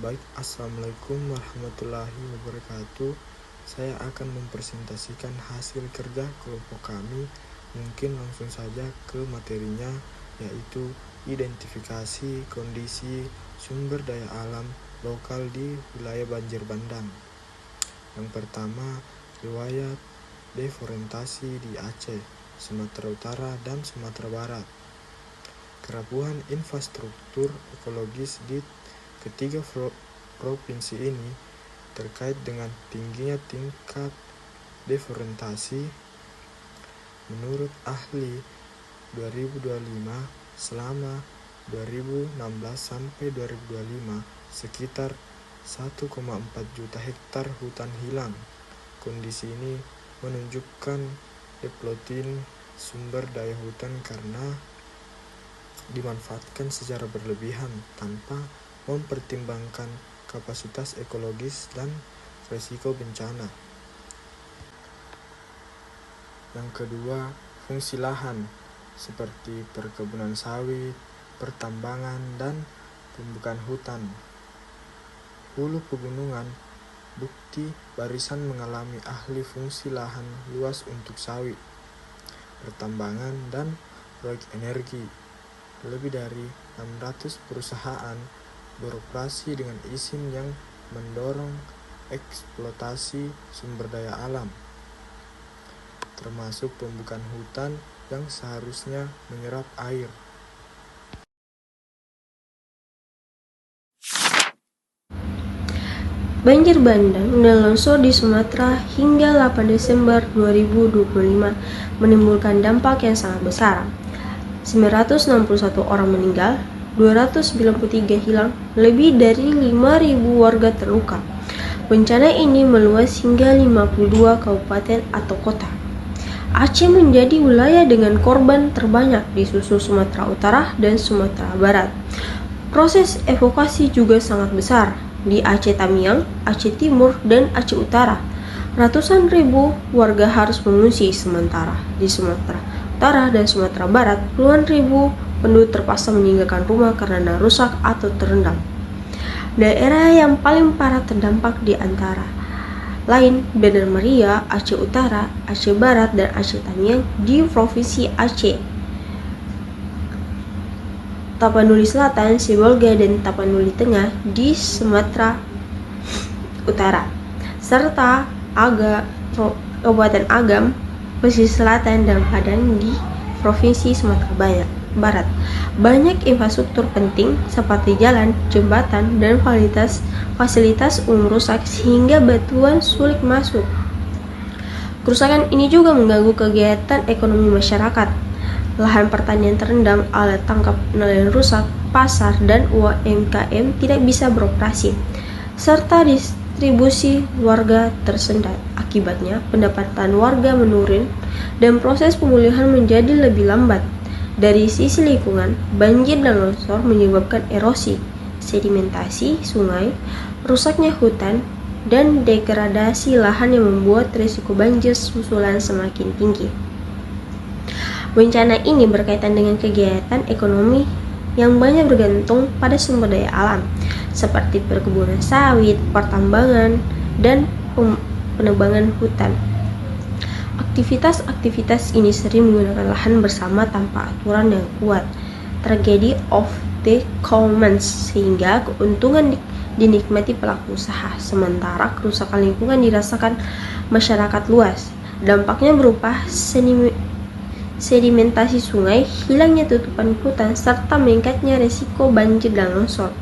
Baik, Assalamualaikum warahmatullahi wabarakatuh. Saya akan mempresentasikan hasil kerja kelompok kami. Mungkin langsung saja ke materinya, yaitu identifikasi kondisi sumber daya alam lokal di wilayah banjir bandang. Yang pertama, riwayat deforestasi di Aceh, Sumatera Utara, dan Sumatera Barat. Kerapuhan infrastruktur ekologis di ketiga provinsi ini terkait dengan tingginya tingkat deforestasi. Menurut ahli 2025, selama 2016 sampai 2025 sekitar 1,4 juta hektar hutan hilang. Kondisi ini menunjukkan depleting sumber daya hutan karena dimanfaatkan secara berlebihan tanpa mempertimbangkan kapasitas ekologis dan risiko bencana. Yang kedua, fungsi lahan seperti perkebunan sawit, pertambangan, dan pembukaan hutan. Hulu pegunungan bukti barisan mengalami ahli fungsi lahan luas untuk sawit, pertambangan, dan proyek energi. Lebih dari 600 perusahaan beroperasi dengan izin yang mendorong eksploitasi sumber daya alam, termasuk pembukaan hutan yang seharusnya menyerap air. Banjir bandang dan longsor di Sumatera hingga 8 Desember 2025 menimbulkan dampak yang sangat besar. 961 orang meninggal, 293 hilang, lebih dari 5.000 warga terluka. Bencana ini meluas hingga 52 kabupaten atau kota. Aceh menjadi wilayah dengan korban terbanyak disusul Sumatera Utara dan Sumatera Barat. Proses evakuasi juga sangat besar di Aceh Tamiang, Aceh Timur, dan Aceh Utara. Ratusan ribu warga harus mengungsi, sementara di Sumatera Utara dan Sumatera Barat, puluhan ribu penduduk terpaksa meninggalkan rumah karena rusak atau terendam. Daerah yang paling parah terdampak di antara lain Banda Maria, Aceh Utara, Aceh Barat, dan Aceh Tamiang di Provinsi Aceh, Tapanuli Selatan, Sibolga, dan Tapanuli Tengah di Sumatera Utara, serta Kabupaten Agam, pesisir selatan, dan Padang di Provinsi Sumatera Barat. Banyak infrastruktur penting seperti jalan, jembatan, dan fasilitas umum rusak sehingga bantuan sulit masuk. Kerusakan ini juga mengganggu kegiatan ekonomi masyarakat. Lahan pertanian terendam, alat tangkap nelayan rusak, pasar dan UMKM tidak bisa beroperasi, serta distribusi warga tersendat. Akibatnya, pendapatan warga menurun dan proses pemulihan menjadi lebih lambat. Dari sisi lingkungan, banjir dan longsor menyebabkan erosi, sedimentasi sungai, rusaknya hutan, dan degradasi lahan yang membuat risiko banjir susulan semakin tinggi. Bencana ini berkaitan dengan kegiatan ekonomi yang banyak bergantung pada sumber daya alam, seperti perkebunan sawit, pertambangan, dan penebangan hutan. Aktivitas ini sering menggunakan lahan bersama tanpa aturan yang kuat. Tragedy of the commons, sehingga keuntungan dinikmati pelaku usaha, sementara kerusakan lingkungan dirasakan masyarakat luas. Dampaknya berupa sedimentasi sungai, hilangnya tutupan hutan, serta meningkatnya risiko banjir dan longsor.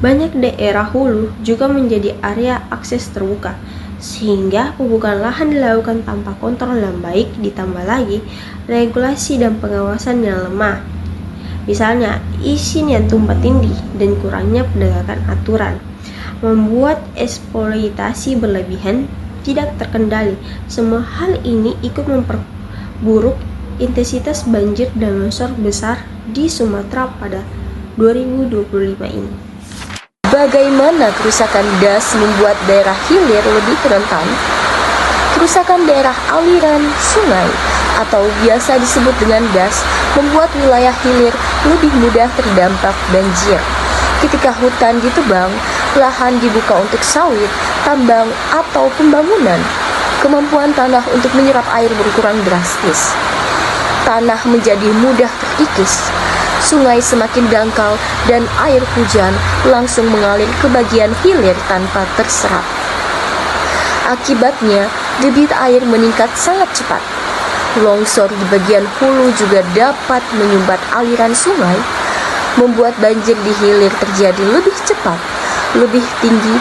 Banyak daerah hulu juga menjadi area akses terbuka, sehingga pembukaan lahan dilakukan tanpa kontrol yang baik, ditambah lagi regulasi dan pengawasan yang lemah. Misalnya, izin yang tumpang tindih dan kurangnya penegakan aturan membuat eksploitasi berlebihan tidak terkendali. Semua hal ini ikut memperburuk intensitas banjir dan longsor besar di Sumatera pada 2025 ini. Bagaimana kerusakan das membuat daerah hilir lebih rentan? Kerusakan daerah aliran sungai atau biasa disebut dengan das membuat wilayah hilir lebih mudah terdampak banjir. Ketika hutan ditebang, lahan dibuka untuk sawit, tambang, atau pembangunan, kemampuan tanah untuk menyerap air berkurang drastis. Tanah menjadi mudah terkikis, sungai semakin dangkal, dan air hujan langsung mengalir ke bagian hilir tanpa terserap. Akibatnya, debit air meningkat sangat cepat. Longsor di bagian hulu juga dapat menyumbat aliran sungai, membuat banjir di hilir terjadi lebih cepat, lebih tinggi,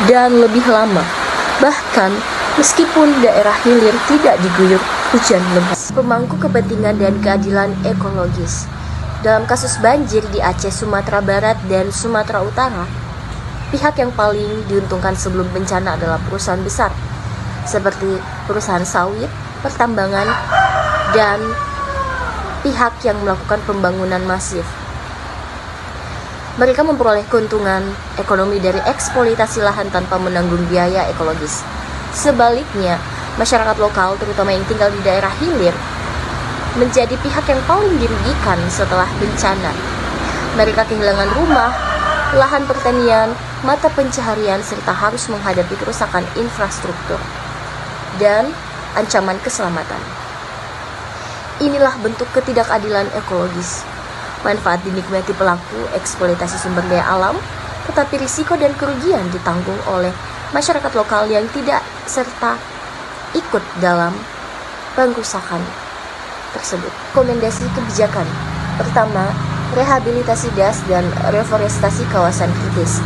dan lebih lama. Bahkan, meskipun daerah hilir tidak diguyur hujan lebat. Pemangku kepentingan dan keadilan ekologis. Dalam kasus banjir di Aceh, Sumatera Barat, dan Sumatera Utara, pihak yang paling diuntungkan sebelum bencana adalah perusahaan besar, seperti perusahaan sawit, pertambangan, dan pihak yang melakukan pembangunan masif. Mereka memperoleh keuntungan ekonomi dari eksploitasi lahan tanpa menanggung biaya ekologis. Sebaliknya, masyarakat lokal, terutama yang tinggal di daerah hilir, menjadi pihak yang paling dirugikan setelah bencana. Mereka kehilangan rumah, lahan pertanian, mata pencaharian, serta harus menghadapi kerusakan infrastruktur dan ancaman keselamatan. Inilah bentuk ketidakadilan ekologis. Manfaat dinikmati pelaku eksploitasi sumber daya alam, tetapi risiko dan kerugian ditanggung oleh masyarakat lokal yang tidak serta ikut dalam pengrusakan tersebut. Rekomendasi kebijakan. Pertama, rehabilitasi das dan reforestasi kawasan kritis.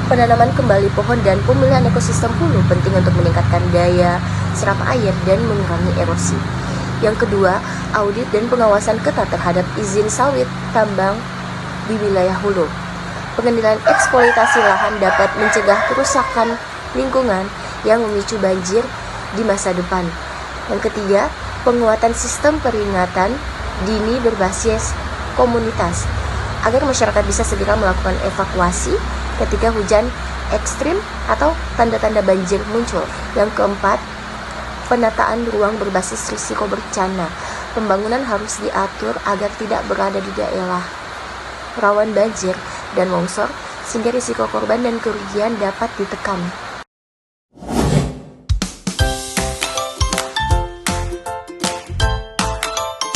Penanaman kembali pohon dan pemulihan ekosistem hulu penting untuk meningkatkan daya serap air dan mengurangi erosi. Yang kedua, audit dan pengawasan ketat terhadap izin sawit tambang di wilayah hulu. Pengendalian eksploitasi lahan dapat mencegah kerusakan lingkungan yang memicu banjir di masa depan. Yang ketiga, penguatan sistem peringatan dini berbasis komunitas agar masyarakat bisa segera melakukan evakuasi ketika hujan ekstrim atau tanda-tanda banjir muncul. Yang keempat, penataan ruang berbasis risiko bencana. Pembangunan harus diatur agar tidak berada di daerah rawan banjir dan longsor sehingga risiko korban dan kerugian dapat ditekan.